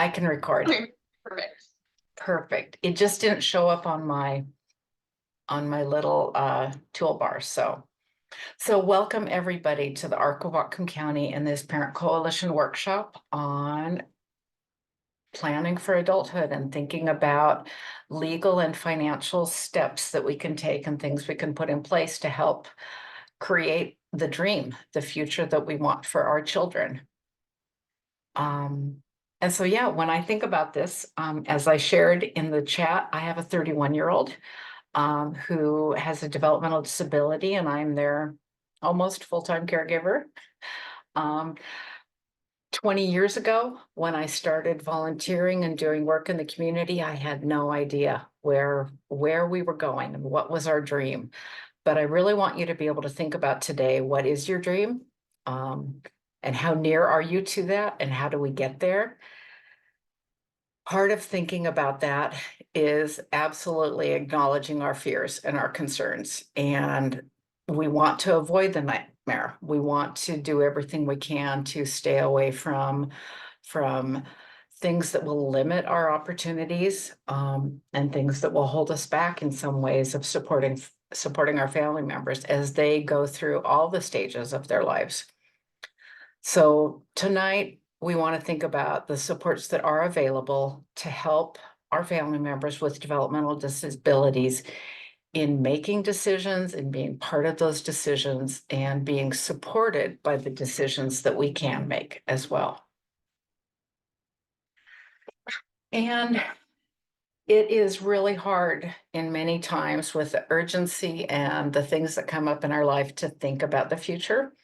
I can record. Okay, perfect. Perfect. It just didn't show up on my little toolbar. So welcome everybody to the ARC of Whatcom County and this Parent Coalition workshop on planning for adulthood and thinking about legal and financial steps that we can take and things we can put in place to help create the dream, the future that we want for our children. And so, yeah, when I think about this, as I shared in the chat, I have a 31-year-old who has a developmental disability, and I'm their almost full-time caregiver. 20 years ago, when I started volunteering and doing work in the community, I had no idea where we were going and what was our dream. But I really want you to be able to think about today, what is your dream? And how near are you to that? And how do we get there? Part of thinking about that is absolutely acknowledging our fears and our concerns. And we want to avoid the nightmare. We want to do everything we can to stay away from things that will limit our opportunities, and things that will hold us back in some ways of supporting our family members as they go through all the stages of their lives. So tonight, we want to think about the supports that are available to help our family members with developmental disabilities in making decisions and being part of those decisions and being supported by the decisions that we can make as well. And it is really hard in many times with the urgency and the things that come up in our life to think about the future.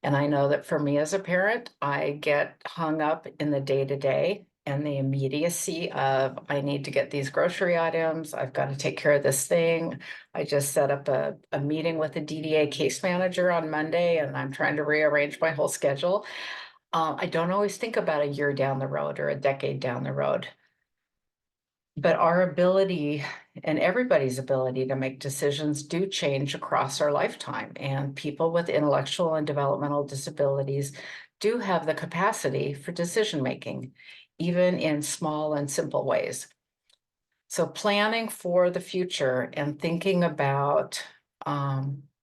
And I know that for me as a parent, I get hung up in the day-to-day and the immediacy of, I need to get these grocery items. I've got to take care of this thing. I just set up a meeting with the DDA case manager on Monday, and I'm trying to rearrange my whole schedule. I don't always think about a year down the road or a decade down the road. But our ability and everybody's ability to make decisions do change across our lifetime. And people with intellectual and developmental disabilities do have the capacity for decision making, even in small and simple ways. So planning for the future and thinking about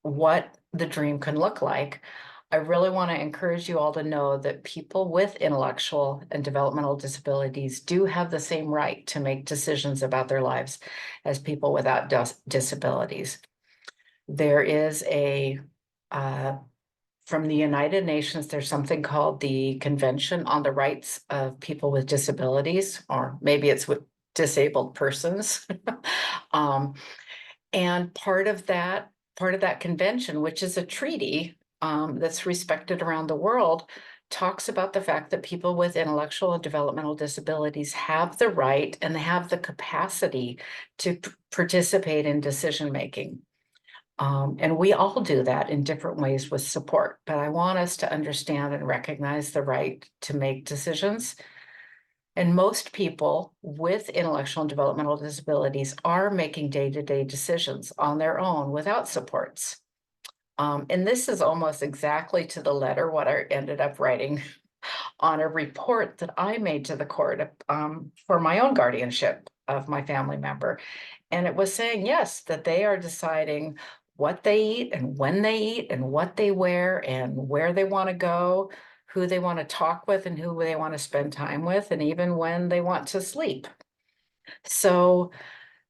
what the dream can look like, I really want to encourage you all to know that people with intellectual and developmental disabilities do have the same right to make decisions about their lives as people without disabilities. There is from the United Nations, there's something called the Convention on the Rights of People with Disabilities, or maybe it's with disabled persons. And part of that convention, which is a treaty that's respected around the world, talks about the fact that people with intellectual and developmental disabilities have the right and they have the capacity to participate in decision making. And we all do that in different ways with support, but I want us to understand and recognize the right to make decisions. And most people with intellectual and developmental disabilities are making day-to-day decisions on their own without supports. And this is almost exactly to the letter what I ended up writing on a report that I made to the court for my own guardianship of my family member. And it was saying, yes, that they are deciding what they eat and when they eat and what they wear and where they want to go, who they want to talk with and who they want to spend time with, and even when they want to sleep. So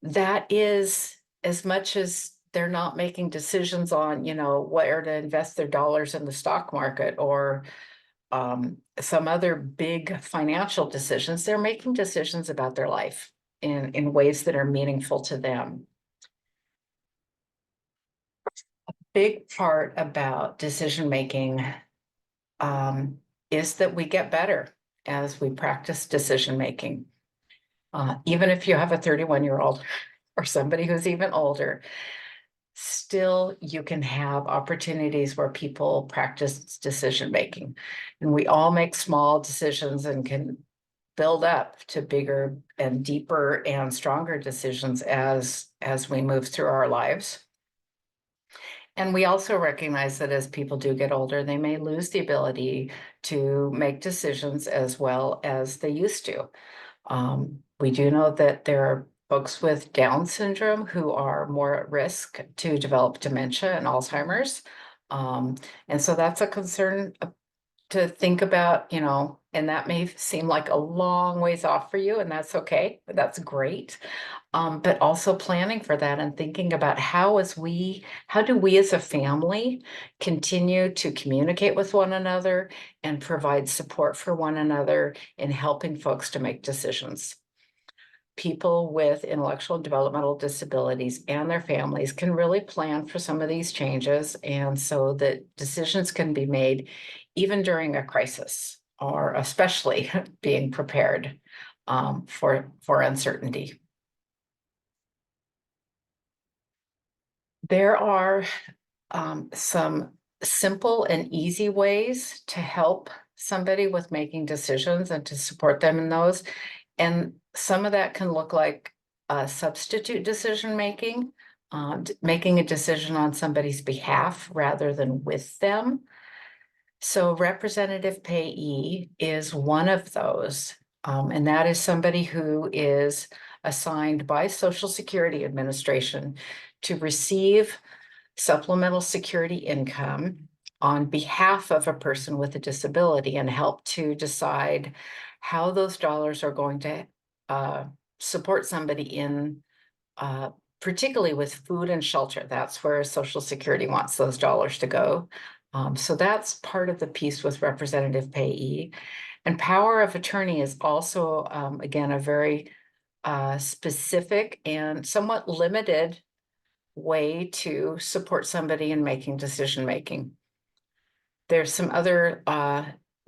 that is, as much as they're not making decisions on, where to invest their dollars in the stock market or some other big financial decisions, they're making decisions about their life in ways that are meaningful to them. A big part about decision making is that we get better as we practice decision making. Even if you have a 31-year-old or somebody who's even older, still you can have opportunities where people practice decision making. And we all make small decisions and can build up to bigger and deeper and stronger decisions as we move through our lives. And we also recognize that as people do get older, they may lose the ability to make decisions as well as they used to. We do know that there are folks with Down syndrome who are more at risk to develop dementia and Alzheimer's. Um, and so that's a concern to think about, and that may seem like a long ways off for you, and that's okay. That's great. But also planning for that and thinking about how do we as a family continue to communicate with one another and provide support for one another in helping folks to make decisions. People with intellectual and developmental disabilities and their families can really plan for some of these changes, and so that decisions can be made even during a crisis, or especially being prepared for uncertainty. There are some simple and easy ways to help somebody with making decisions and to support them in those. And some of that can look like substitute decision making, making a decision on somebody's behalf rather than with them. So representative payee is one of those. And that is somebody who is assigned by Social Security Administration to receive supplemental security income on behalf of a person with a disability and help to decide how those dollars are going to uh, support somebody in, uh, particularly with food and shelter. That's where Social Security wants those dollars to go. So that's part of the piece with representative payee. And power of attorney is also, again, a very specific and somewhat limited way to support somebody in making decision making. There's some other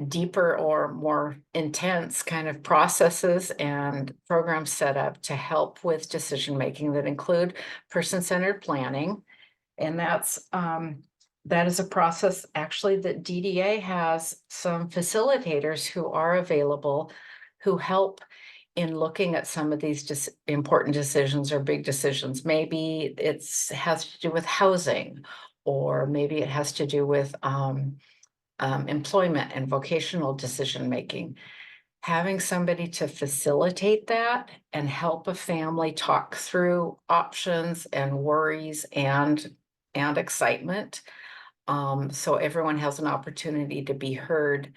deeper or more intense kind of processes and programs set up to help with decision making that include person-centered planning. And that is a process actually that DDA has some facilitators who are available who help in looking at some of these important decisions or big decisions. Maybe has to do with housing, or maybe it has to do with employment and vocational decision making. Having somebody to facilitate that and help a family talk through options and worries and excitement, so everyone has an opportunity to be heard,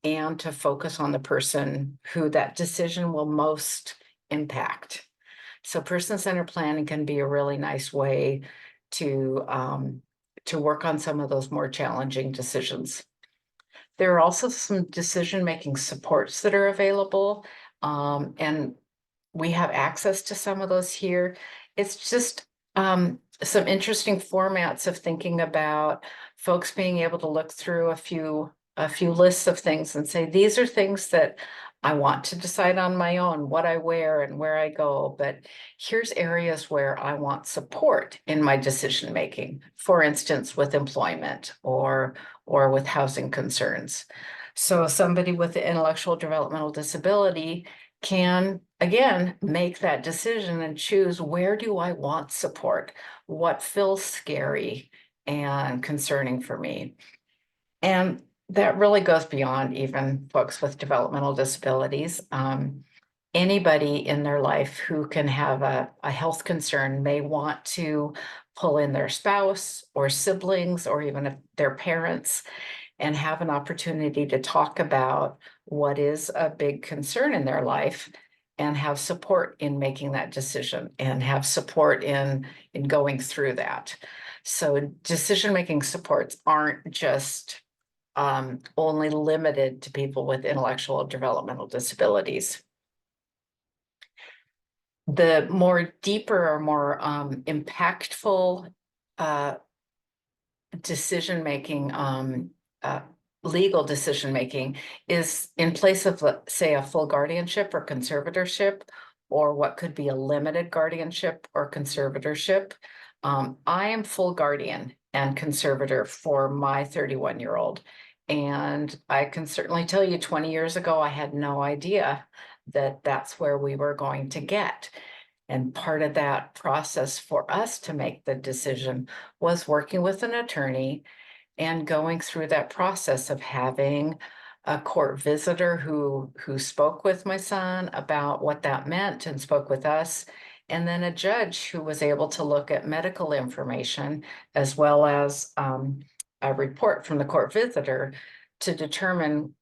and to focus on the person who that decision will most impact. So person-centered planning can be a really nice way to work on some of those more challenging decisions. There are also some decision-making supports that are available, and we have access to some of those here. It's just some interesting formats of thinking about folks being able to look through a few lists of things and say, these are things that I want to decide on my own, what I wear and where I go, but here's areas where I want support in my decision making, for instance, with employment or with housing concerns. So somebody with an intellectual developmental disability can, again, make that decision and choose, where do I want support? What feels scary and concerning for me? And that really goes beyond even folks with developmental disabilities. Anybody in their life who can have a health concern may want to pull in their spouse or siblings or even their parents and have an opportunity to talk about what is a big concern in their life and have support in making that decision and have support in going through that. So decision-making supports aren't just only limited to people with intellectual and developmental disabilities. The more deeper or more impactful decision-making, legal decision-making is in place of, say, a full guardianship or conservatorship, or what could be a limited guardianship or conservatorship. I am full guardian and conservator for my 31-year-old. And I can certainly tell you 20 years ago, I had no idea that that's where we were going to get. And part of that process for us to make the decision was working with an attorney and going through that process of having a court visitor who spoke with my son about what that meant and spoke with us, and then a judge who was able to look at medical information as well as a report from the court visitor to determine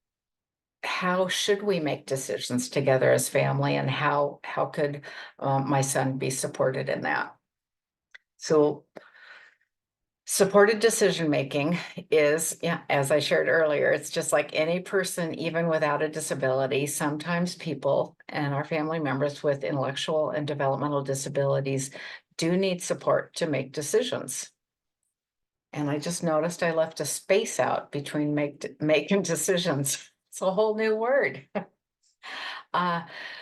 how should we make decisions together as family, and how could my son be supported in that. So supported decision making is, yeah, as I shared earlier, it's just like any person, even without a disability. Sometimes people and our family members with intellectual and developmental disabilities do need support to make decisions. And I just noticed I left a space out between making decisions. It's a whole new word. Uh,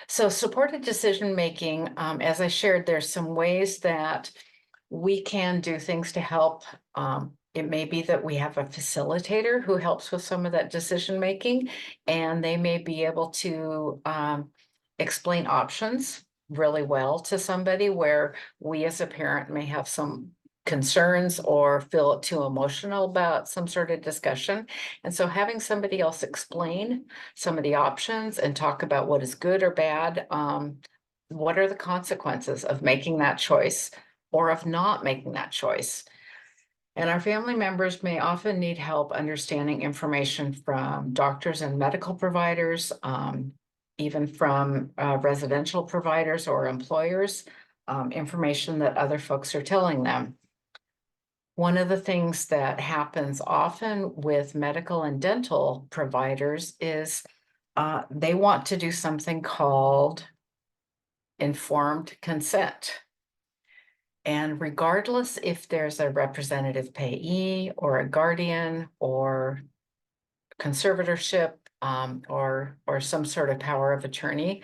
so supported decision making, as I shared, there's some ways that we can do things to help. It may be that we have a facilitator who helps with some of that decision making, and they may be able to explain options really well to somebody where we as a parent may have some concerns or feel too emotional about some sort of discussion. And so having somebody else explain some of the options and talk about what is good or bad, what are the consequences of making that choice or of not making that choice. And our family members may often need help understanding information from doctors and medical providers, even from residential providers or employers, information that other folks are telling them. One of the things that happens often with medical and dental providers is they want to do something called informed consent. And regardless if there's a representative payee or a guardian or conservatorship, or some sort of power of attorney,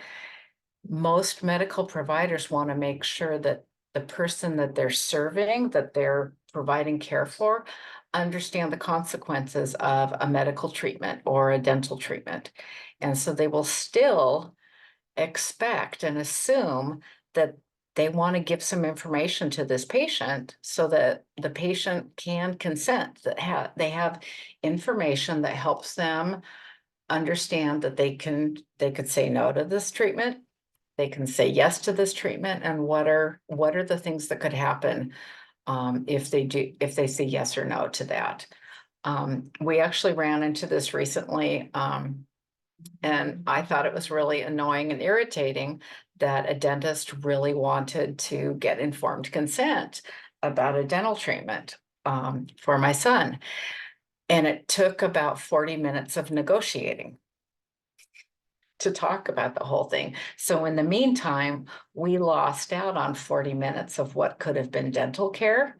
most medical providers want to make sure that the person that they're serving, that they're providing care for, understand the consequences of a medical treatment or a dental treatment. And so they will still expect and assume that they want to give some information to this patient so that the patient can consent, that they have information that helps them understand that they could say no to this treatment, they can say yes to this treatment, and what are the things that could happen if they say yes or no to that. We actually ran into this recently. And I thought it was really annoying and irritating that a dentist really wanted to get informed consent about a dental treatment for my son. And it took about 40 minutes of negotiating to talk about the whole thing. So in the meantime, we lost out on 40 minutes of what could have been dental care.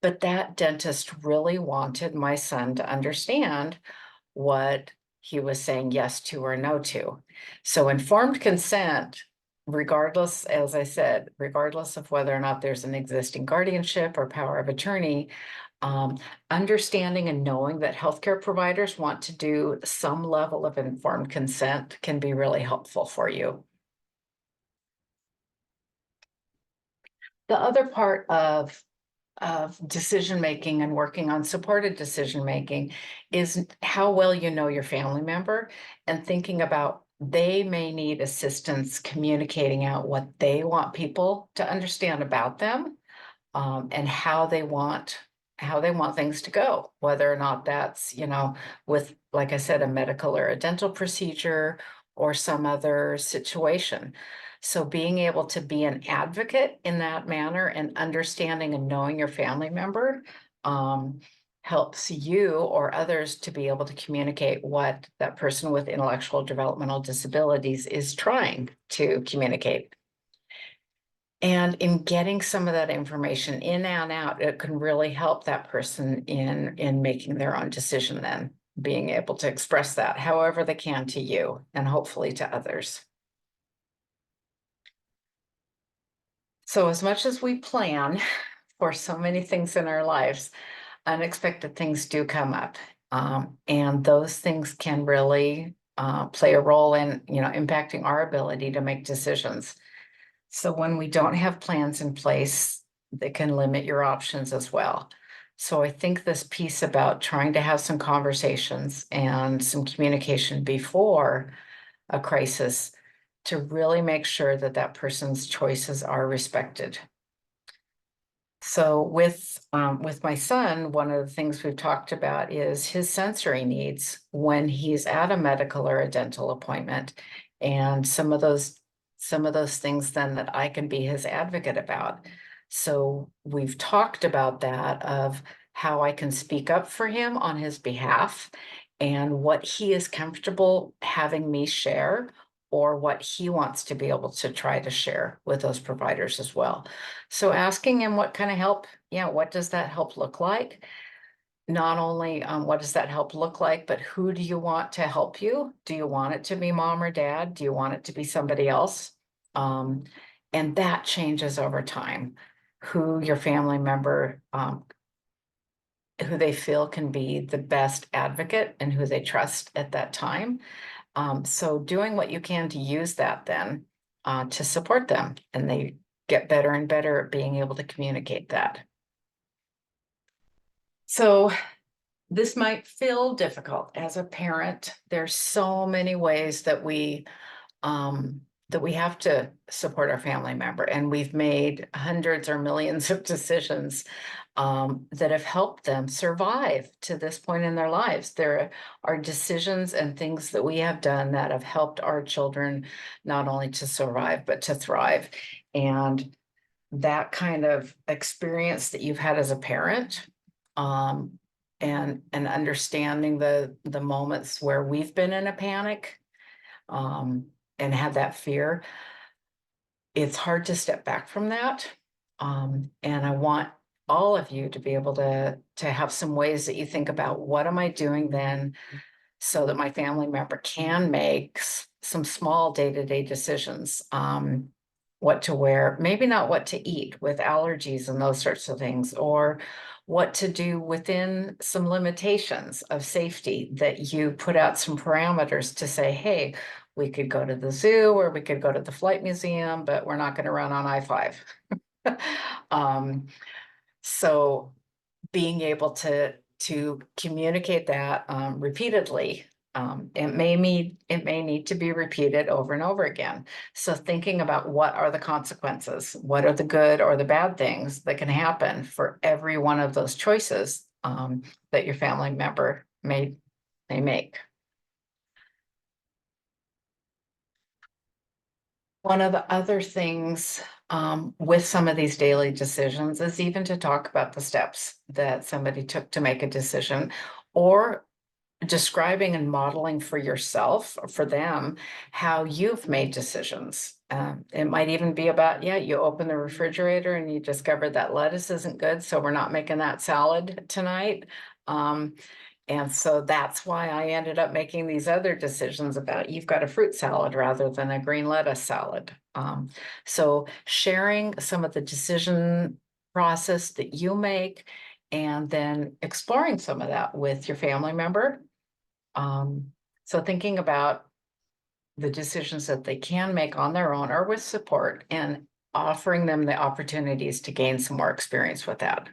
But that dentist really wanted my son to understand what he was saying yes to or no to. So informed consent, regardless, as I said, regardless of whether or not there's an existing guardianship or power of attorney, um, understanding and knowing that healthcare providers want to do some level of informed consent can be really helpful for you. The other part of decision making and working on supported decision making is how well you know your family member, and thinking about they may need assistance communicating out what they want people to understand about them, and how they want things to go, whether or not that's, with, like I said, a medical or a dental procedure or some other situation. So being able to be an advocate in that manner and understanding and knowing your family member helps you or others to be able to communicate what that person with intellectual developmental disabilities is trying to communicate. And in getting some of that information in and out, it can really help that person in making their own decision, then being able to express that however they can to you and hopefully to others. So as much as we plan for so many things in our lives, unexpected things do come up. And those things can really play a role in, impacting our ability to make decisions. So when we don't have plans in place, that can limit your options as well. So I think this piece about trying to have some conversations and some communication before a crisis to really make sure that that person's choices are respected. So with my son, one of the things we've talked about is his sensory needs when he's at a medical or a dental appointment, and some of those things then that I can be his advocate about. So we've talked about that of how I can speak up for him on his behalf and what he is comfortable having me share or what he wants to be able to try to share with those providers as well. So asking him what kind of help, yeah, what does that help look like? Not only what does that help look like, but who do you want to help you? Do you want it to be mom or dad? Do you want it to be somebody else? Um, and that changes over time. Who your family member, who they feel can be the best advocate and who they trust at that time. So doing what you can to use that then to support them, and they get better and better at being able to communicate that. So this might feel difficult as a parent. There's so many ways that we have to support our family member, and we've made hundreds or millions of decisions that have helped them survive to this point in their lives. There are decisions and things that we have done that have helped our children not only to survive but to thrive. And that kind of experience that you've had as a parent, um, and understanding the moments where we've been in a panic, um, and had that fear, it's hard to step back from that. And I want all of you to be able to have some ways that you think about what am I doing then so that my family member can make some small day-to-day decisions. What to wear, maybe not what to eat with allergies and those sorts of things, or what to do within some limitations of safety, that you put out some parameters to say, hey, we could go to the zoo or we could go to the flight museum, but we're not going to run on I-5. um, so being able to communicate that repeatedly. It may need to be repeated over and over again. So thinking about what are the consequences, what are the good or the bad things that can happen for every one of those choices that your family member may make. One of the other things with some of these daily decisions is even to talk about the steps that somebody took to make a decision, or describing and modeling for yourself or for them how you've made decisions. It might even be about, yeah, you open the refrigerator and you discover that lettuce isn't good, so we're not making that salad tonight. And so that's why I ended up making these other decisions about you've got a fruit salad rather than a green lettuce salad. So sharing some of the decision process that you make and then exploring some of that with your family member. So thinking about the decisions that they can make on their own or with support and offering them the opportunities to gain some more experience with that.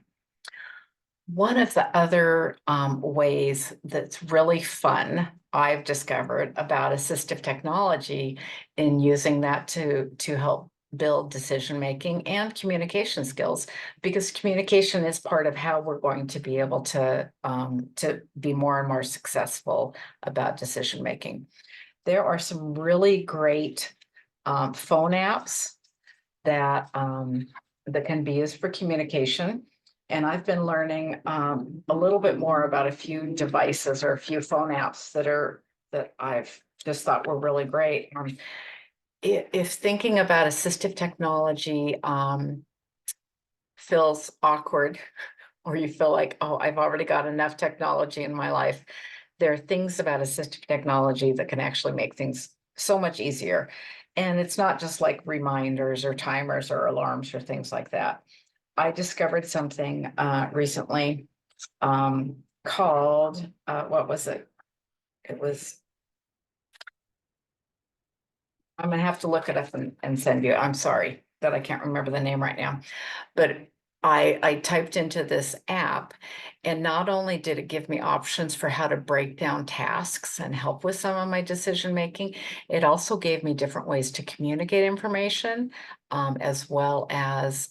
One of the other ways that's really fun, I've discovered about assistive technology in using that to help build decision making and communication skills, because communication is part of how we're going to be able to be more and more successful about decision making. There are some really great phone apps that can be used for communication. And I've been learning a little bit more about a few devices or a few phone apps that I've just thought were really great. If thinking about assistive technology feels awkward, or you feel like, oh, I've already got enough technology in my life, there are things about assistive technology that can actually make things so much easier. And it's not just like reminders or timers or alarms or things like that. I discovered something recently called, what was it? It was, I'm gonna have to look it up and send you, I'm sorry. that I can't remember the name right now. But I typed into this app, and not only did it give me options for how to break down tasks and help with some of my decision making, it also gave me different ways to communicate information, as well as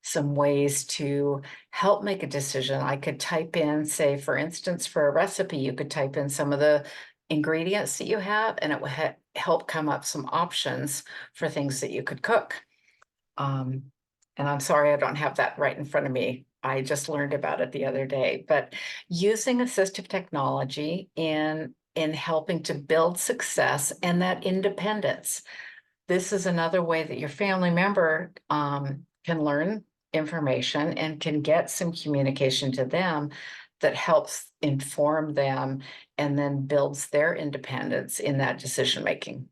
some ways to help make a decision. I could type in, say, for instance, for a recipe, you could type in some of the ingredients that you have, and it would help come up some options for things that you could cook. Um, and I'm sorry I don't have that right in front of me. I just learned about it the other day. But using assistive technology in helping to build success and that independence. This is another way that your family member can learn information and can get some communication to them that helps inform them and then builds their independence in that decision making.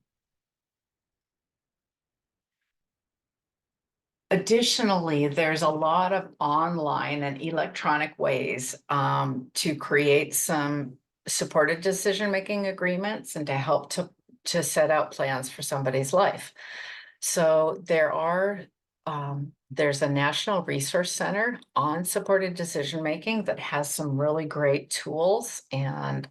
Additionally, there's a lot of online and electronic ways to create some supported decision-making agreements and to help to set out plans for somebody's life. So there's a National Resource Center on supported decision-making that has some really great tools and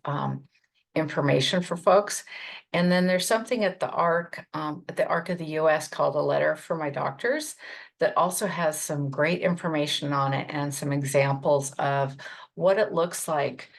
information for folks. And then there's something at the ARC of the US called A Letter for My Doctors that also has some great information on it and some examples of what it looks like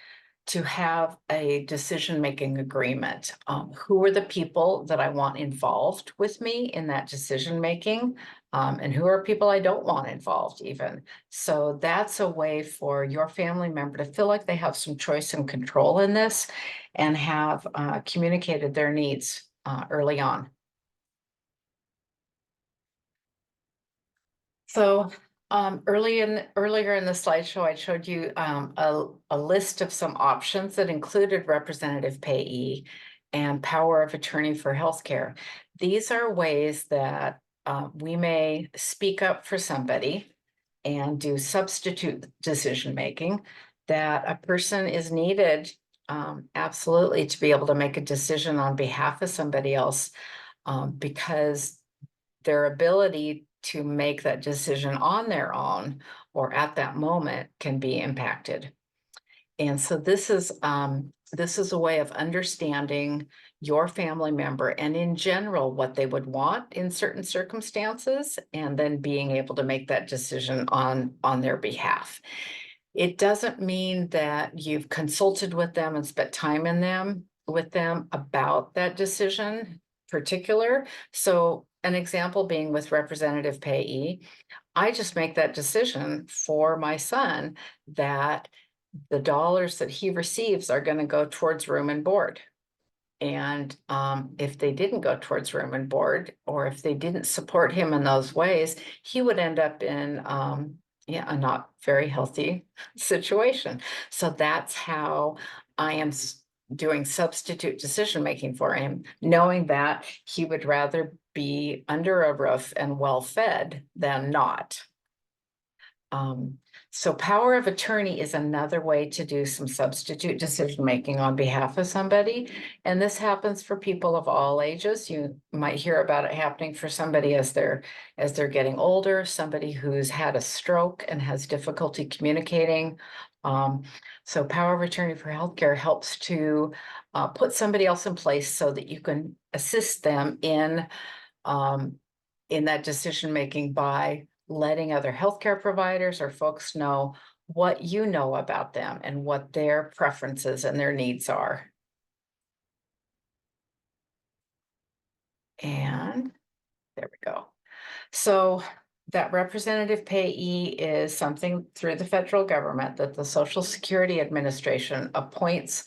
to have a decision-making agreement. Who are the people that I want involved with me in that decision-making? And who are people I don't want involved even? So that's a way for your family member to feel like they have some choice and control in this and have communicated their needs early on. So earlier in the slideshow, I showed you a list of some options that included representative payee and power of attorney for healthcare. These are ways that we may speak up for somebody and do substitute decision making, that a person is needed absolutely to be able to make a decision on behalf of somebody else, because their ability to make that decision on their own or at that moment can be impacted. And so this is a way of understanding your family member and in general what they would want in certain circumstances, and then being able to make that decision on their behalf. It doesn't mean that you've consulted with them and spent time with them about that decision particular. So an example being with representative payee, I just make that decision for my son that the dollars that he receives are going to go towards room and board. And if they didn't go towards room and board, or if they didn't support him in those ways, he would end up in yeah, a not very healthy situation. So that's how I am doing substitute decision making for him, knowing that he would rather be under a roof and well fed than not. So power of attorney is another way to do some substitute decision making on behalf of somebody. And this happens for people of all ages. You might hear about it happening for somebody as they're getting older, somebody who's had a stroke and has difficulty communicating. So power of attorney for healthcare helps to put somebody else in place so that you can assist them in that decision making by letting other healthcare providers or folks know what you know about them and what their preferences and their needs are. And there we go. So that representative payee is something through the federal government that the Social Security Administration appoints,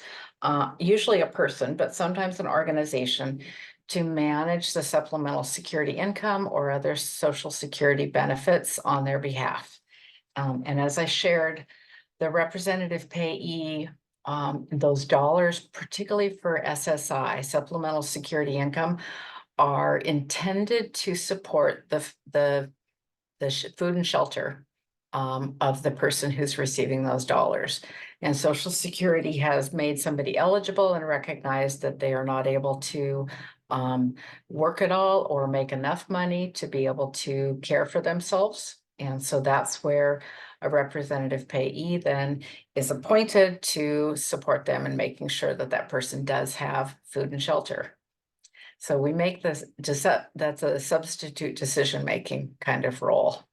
usually a person, but sometimes an organization, to manage the supplemental security income or other Social Security benefits on their behalf. And as I shared, the representative payee, those dollars, particularly for SSI, supplemental security income, are intended to support the food and shelter of the person who's receiving those dollars. And Social Security has made somebody eligible and recognized that they are not able to work at all or make enough money to be able to care for themselves. And so that's where a representative payee then is appointed to support them in making sure that that person does have food and shelter. So we make this, that's a substitute decision-making kind of role.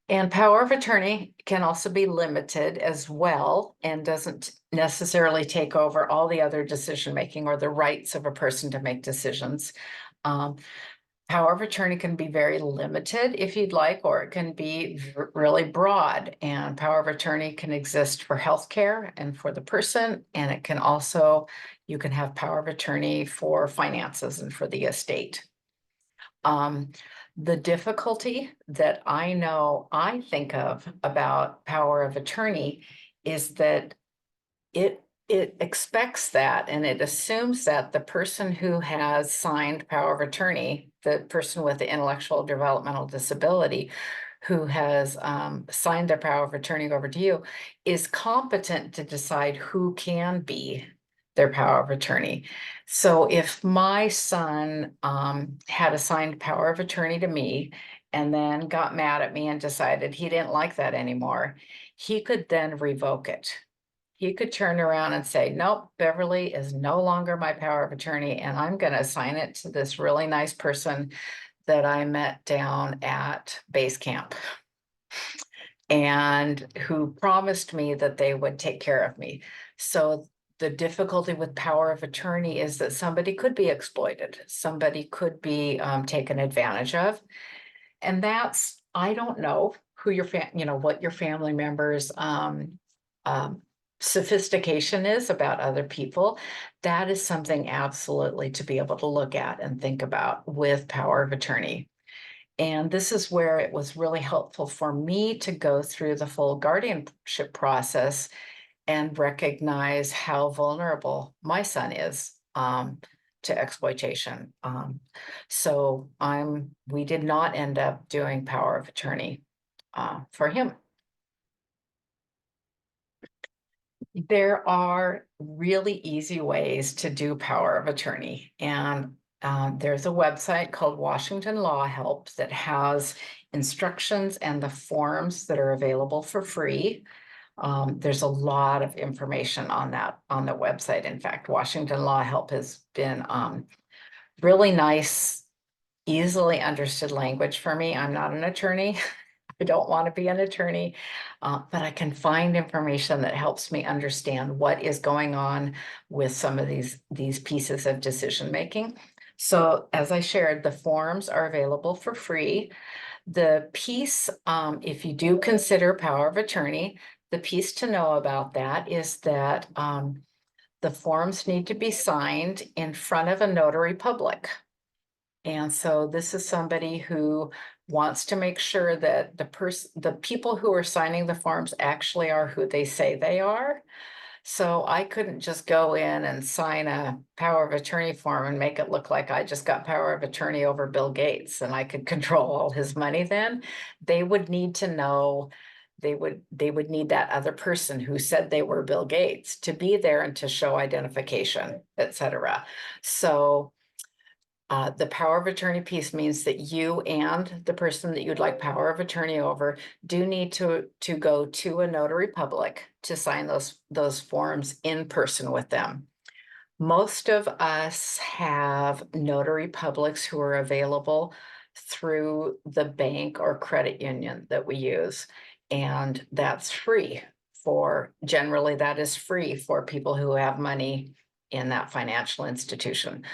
And power of attorney can also be limited as well and doesn't necessarily take over all the other decision-making or the rights of a person to make decisions. Power of attorney can be very limited if you'd like, or it can be really broad. And power of attorney can exist for healthcare and for the person. And it can also, you can have power of attorney for finances and for the estate. The difficulty that I think of about power of attorney is that it expects that, and it assumes that the person who has signed power of attorney, the person with the intellectual developmental disability who has signed their power of attorney over to you, is competent to decide who can be their power of attorney. So if my son had assigned power of attorney to me and then got mad at me and decided he didn't like that anymore, he could then revoke it. He could turn around and say, nope, Beverly is no longer my power of attorney, and I'm going to assign it to this really nice person that I met down at base camp and who promised me that they would take care of me. So the difficulty with power of attorney is that somebody could be exploited. Somebody could be taken advantage of. And that's, I don't know who your what your family members sophistication is about other people. That is something absolutely to be able to look at and think about with power of attorney. And this is where it was really helpful for me to go through the full guardianship process and recognize how vulnerable my son is to exploitation. So we did not end up doing power of attorney for him. There are really easy ways to do power of attorney, and there's a website called Washington Law Help that has instructions and the forms that are available for free. There's a lot of information on that on the website. In fact, Washington Law Help has been really nice, easily understood language for me. I'm not an attorney. I don't want to be an attorney, but I can find information that helps me understand what is going on with some of these pieces of decision making. So as I shared, the forms are available for free. The piece, if you do consider power of attorney, the piece to know about that is that the forms need to be signed in front of a notary public. And so this is somebody who wants to make sure that the people who are signing the forms actually are who they say they are. So I couldn't just go in and sign a power of attorney form and make it look like I just got power of attorney over Bill Gates and I could control all his money then. They would need to know, they would need that other person who said they were Bill Gates to be there and to show identification, etc. So the power of attorney piece means that you and the person that you'd like power of attorney over do need to go to a notary public to sign those forms in person with them. Most of us have notary publics who are available through the bank or credit union that we use, and that's free generally that is free for people who have money in that financial institution.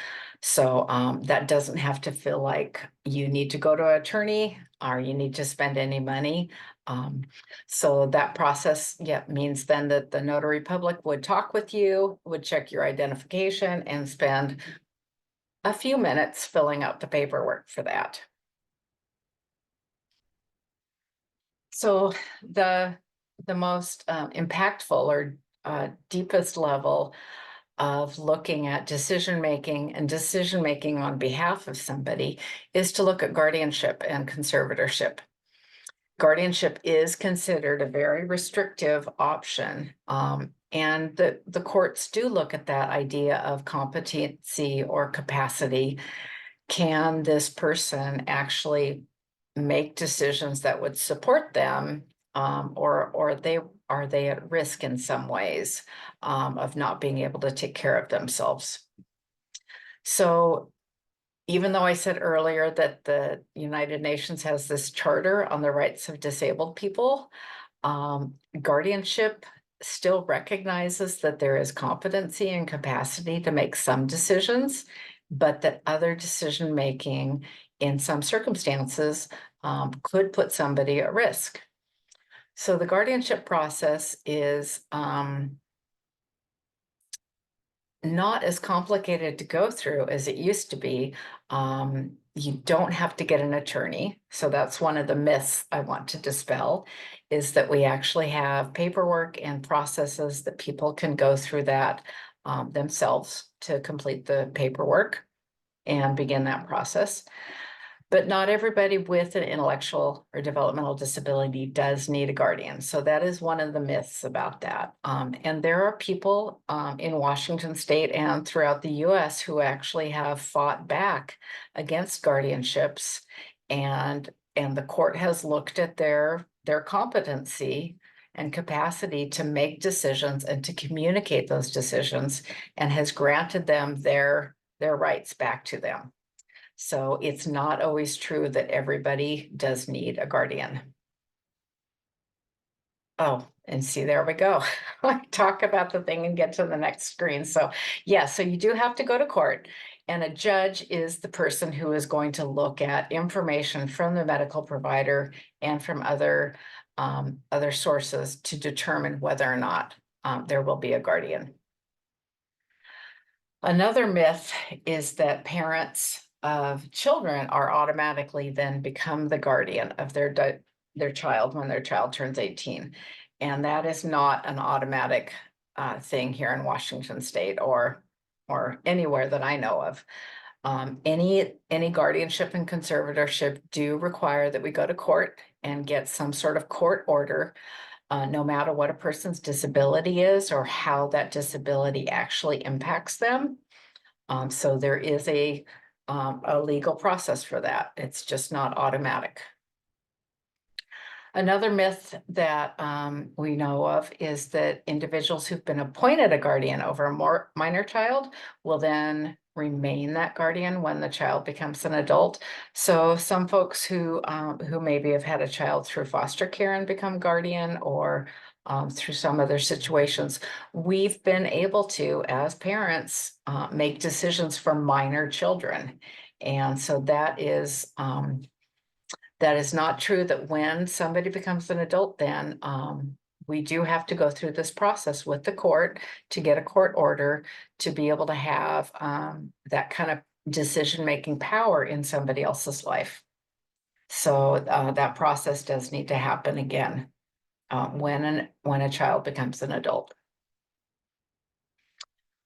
So that doesn't have to feel like you need to go to an attorney or you need to spend any money. So that process, means then that the notary public would talk with you, would check your identification and spend a few minutes filling out the paperwork for that. So the most impactful or deepest level of looking at decision making on behalf of somebody is to look at guardianship and conservatorship. Guardianship is considered a very restrictive option And the courts do look at that idea of competency or capacity. Can this person actually make decisions that would support them, or are they at risk in some ways, of not being able to take care of themselves? So even though I said earlier that the United Nations has this charter on the rights of disabled people, guardianship still recognizes that there is competency and capacity to make some decisions, but that other decision making in some circumstances could put somebody at risk. So the guardianship process is not as complicated to go through as it used to be. You don't have to get an attorney. So that's one of the myths I want to dispel, is that we actually have paperwork and processes that people can go through that themselves to complete the paperwork and begin that process. But not everybody with an intellectual or developmental disability does need a guardian. So that is one of the myths about that. And there are people in Washington state and throughout the US who actually have fought back against guardianships, and the court has looked at their competency and capacity to make decisions and to communicate those decisions, and has granted them their rights back to them. So it's not always true that everybody does need a guardian. Oh, and see, there we go. I talk about the thing and get to the next screen. So yeah, so you do have to go to court, and a judge is the person who is going to look at information from the medical provider and from other sources to determine whether or not there will be a guardian. Another myth is that parents of children are automatically then become the guardian of their child when their child turns 18. And that is not an automatic thing here in Washington state or anywhere that I know of. Any guardianship and conservatorship do require that we go to court and get some sort of court order, no matter what a person's disability is or how that disability actually impacts them. So there is a legal process for that. It's just not automatic. Another myth that we know of is that individuals who've been appointed a guardian over a minor child will then remain that guardian when the child becomes an adult. So some folks who maybe have had a child through foster care and become guardian, or through some other situations, we've been able to, as parents, make decisions for minor children. And so that is not true, that when somebody becomes an adult, then we do have to go through this process with the court to get a court order to be able to have that kind of decision-making power in somebody else's life. So that process does need to happen again when a child becomes an adult.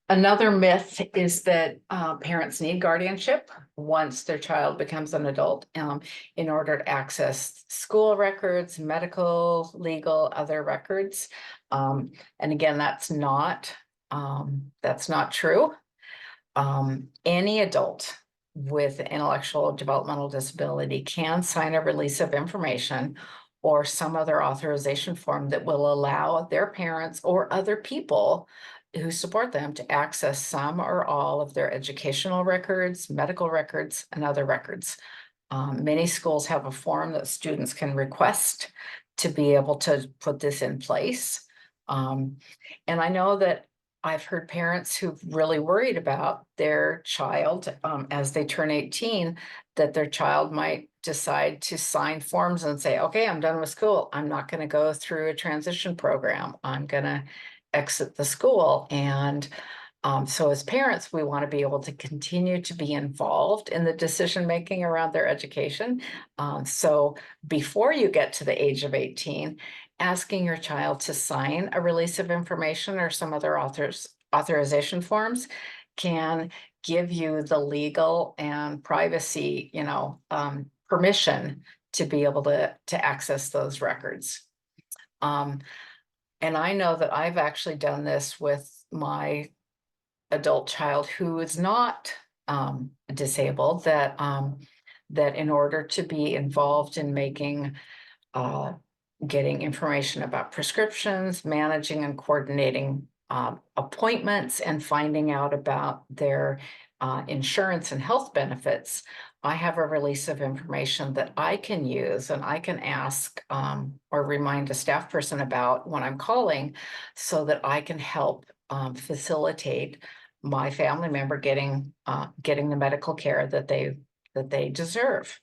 Another myth is that parents need guardianship once their child becomes an adult in order to access school records, medical, legal, other records. And again, that's not true. Any adult with intellectual developmental disability can sign a release of information or some other authorization form that will allow their parents or other people who support them to access some or all of their educational records, medical records, and other records. Many schools have a form that students can request to be able to put this in place. And I know that I've heard parents who've really worried about their child as they turn 18, that their child might decide to sign forms and say, okay, I'm done with school. I'm not going to go through a transition program. I'm going to exit the school. And so as parents, we want to be able to continue to be involved in the decision-making around their education. So before you get to the age of 18, asking your child to sign a release of information or some other authorization forms can give you the legal and privacy, permission to be able to access those records. And I know that I've actually done this with my adult child who is not disabled, that in order to be involved in making uh, getting information about prescriptions, managing and coordinating appointments, and finding out about their insurance and health benefits, I have a release of information that I can use and I can ask or remind a staff person about when I'm calling, so that I can help facilitate my family member getting the medical care that they deserve.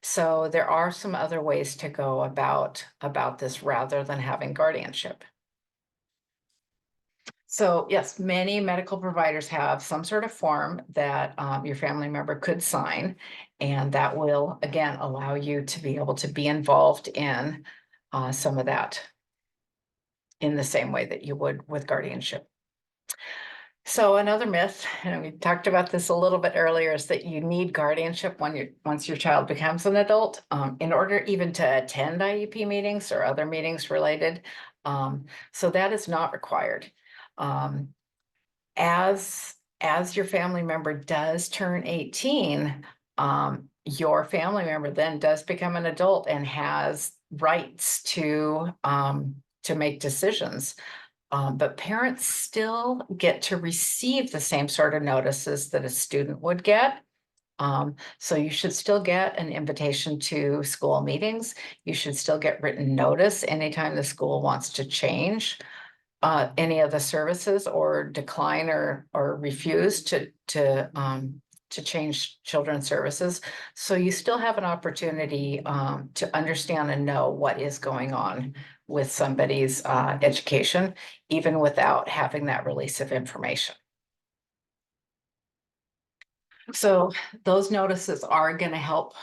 So there are some other ways to go about this rather than having guardianship. So yes, many medical providers have some sort of form that your family member could sign, and that will again allow you to be able to be involved in some of that in the same way that you would with guardianship. So another myth, and we talked about this a little bit earlier, is that you need guardianship once your child becomes an adult, in order even to attend IEP meetings or other meetings related. So that is not required. Um, as your family member does turn 18, your family member then does become an adult and has rights to make decisions. But parents still get to receive the same sort of notices that a student would get. So you should still get an invitation to school meetings. You should still get written notice anytime the school wants to change any of the services or decline or refuse to change children's services. So you still have an opportunity to understand and know what is going on with somebody's education, even without having that release of information. So those notices are going to help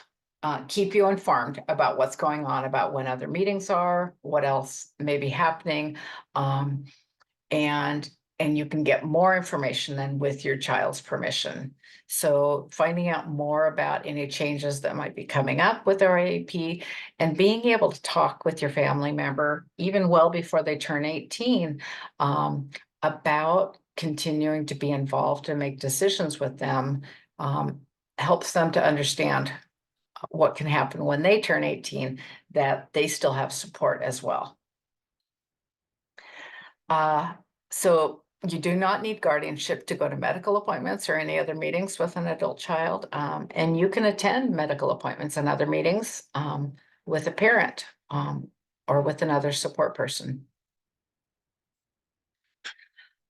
keep you informed about what's going on, about when other meetings are, what else may be happening. Um, and you can get more information than with your child's permission. So finding out more about any changes that might be coming up with our AAP, and being able to talk with your family member even well before they turn 18 about continuing to be involved and make decisions with them, um, helps them to understand what can happen when they turn 18, that they still have support as well. Uh, so you do not need guardianship to go to medical appointments or any other meetings with an adult child. And you can attend medical appointments and other meetings with a parent or with another support person.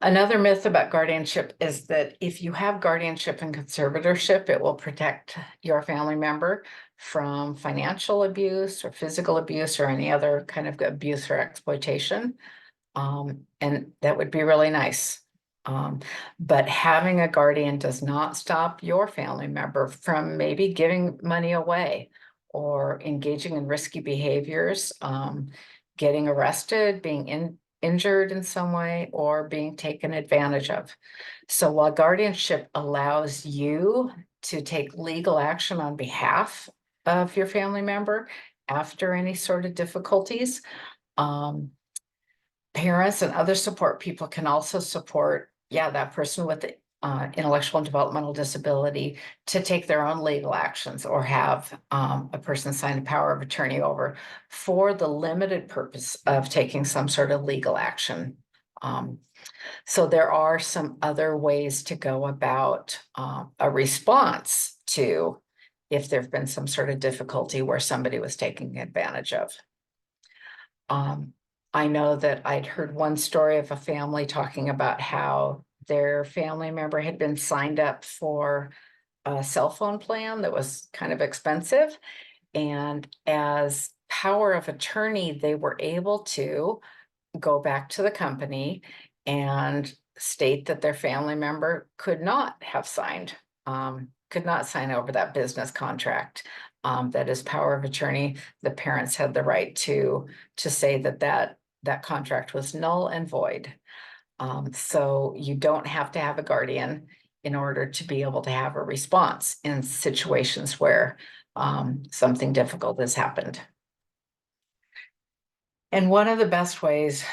Another myth about guardianship is that if you have guardianship and conservatorship, it will protect your family member from financial abuse or physical abuse or any other kind of abuse or exploitation. And that would be really nice. But having a guardian does not stop your family member from maybe giving money away or engaging in risky behaviors, getting arrested, being injured in some way, or being taken advantage of. So while guardianship allows you to take legal action on behalf of your family member after any sort of difficulties, um, parents and other support people can also support, yeah, that person with the intellectual and developmental disability to take their own legal actions, or have a person sign a power of attorney over for the limited purpose of taking some sort of legal action. So there are some other ways to go about a response to if there've been some sort of difficulty where somebody was taking advantage of. I know that I'd heard one story of a family talking about how their family member had been signed up for a cell phone plan that was kind of expensive. And as power of attorney, they were able to go back to the company and state that their family member could not sign over that business contract. That is power of attorney. The parents had the right to say that contract was null and void. So you don't have to have a guardian in order to be able to have a response in situations where something difficult has happened. And one of the best ways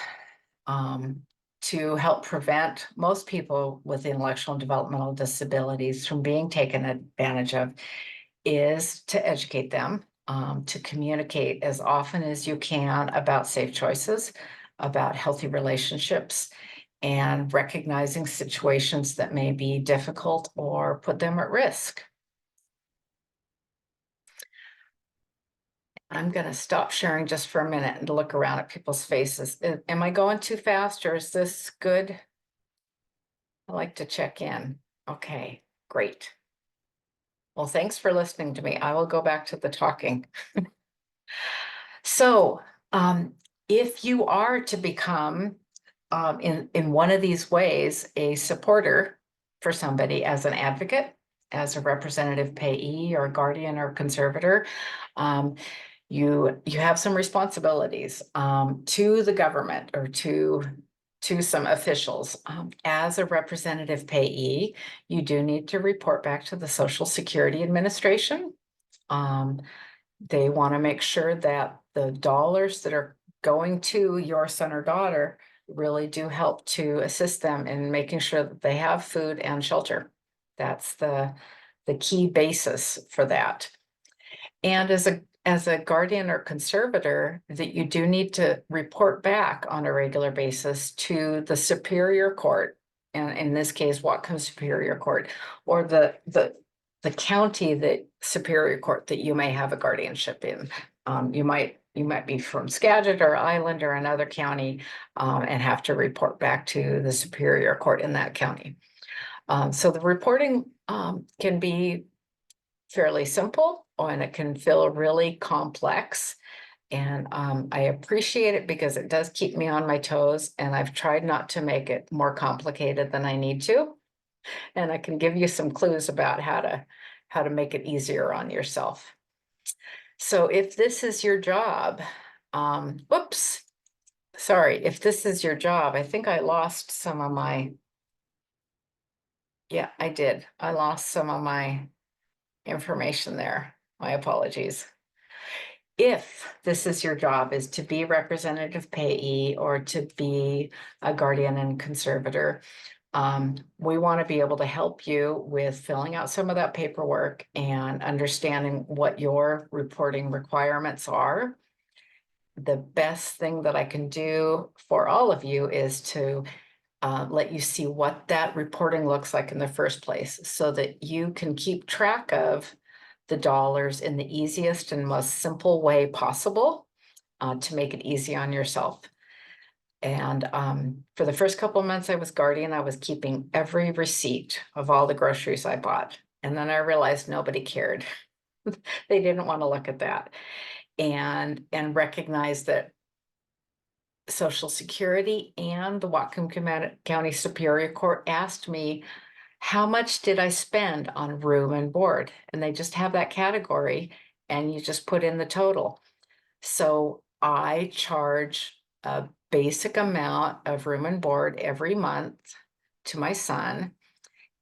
to help prevent most people with intellectual and developmental disabilities from being taken advantage of is to educate them, to communicate as often as you can about safe choices, about healthy relationships, and recognizing situations that may be difficult or put them at risk. I'm going to stop sharing just for a minute and look around at people's faces. Am I going too fast or is this good? I like to check in. Okay, great. Well, thanks for listening to me. I will go back to the talking. So, if you are to become, in one of these ways, a supporter for somebody as an advocate, as a representative payee or guardian or conservator, you have some responsibilities to the government or to some officials. As a representative payee, you do need to report back to the Social Security Administration. They want to make sure that the dollars that are going to your son or daughter really do help to assist them in making sure that they have food and shelter. That's the key basis for that. And as a guardian or conservator, that you do need to report back on a regular basis to the Superior Court, and in this case, Whatcom Superior Court, or the county that Superior Court that you may have a guardianship in. You might be from Skagit or Island or another county, and have to report back to the Superior Court in that county. So the reporting can be fairly simple, and it can feel really complex. And I appreciate it because it does keep me on my toes, and I've tried not to make it more complicated than I need to. And I can give you some clues about how to make it easier on yourself. So if this is your job, whoops, sorry, if this is your job, I think I lost some of my, yeah, I did. I lost some of my information there. My apologies. If this is your job, is to be representative payee or to be a guardian and conservator, we want to be able to help you with filling out some of that paperwork and understanding what your reporting requirements are. The best thing that I can do for all of you is to let you see what that reporting looks like in the first place, so that you can keep track of the dollars in the easiest and most simple way possible, to make it easy on yourself. And for the first couple of months I was guardian, I was keeping every receipt of all the groceries I bought. And then I realized nobody cared. They didn't want to look at that. And recognize that Social Security and the Whatcom County Superior Court asked me, how much did I spend on room and board? And they just have that category, and you just put in the total. So I charge a basic amount of room and board every month to my son,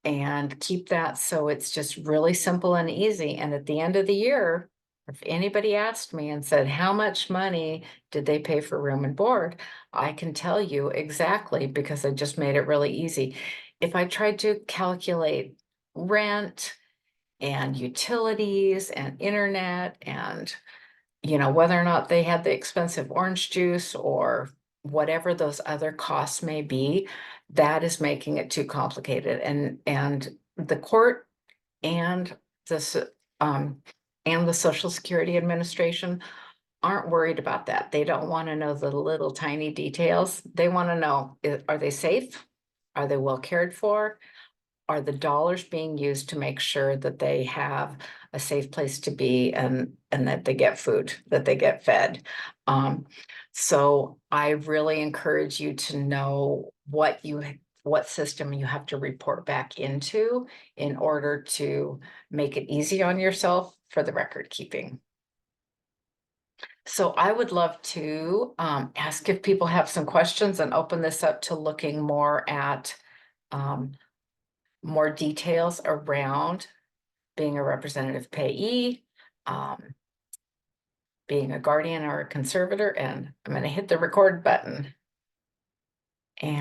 and keep that so it's just really simple and easy. And at the end of the year, if anybody asked me and said, how much money did they pay for room and board? I can tell you exactly, because I just made it really easy. If I tried to calculate rent and utilities and internet and, whether or not they had the expensive orange juice or whatever those other costs may be, that is making it too complicated. And the court and um, the Social Security Administration aren't worried about that. They don't want to know the little tiny details. They want to know, are they safe? Are they well cared for? Are the dollars being used to make sure that they have a safe place to be, and that they get food, that they get fed? So I really encourage you to know what system you have to report back into in order to make it easy on yourself for the record keeping. So I would love to ask if people have some questions and open this up to looking more at more details around being a representative payee, being a guardian or a conservator, and I'm going to hit the record button. And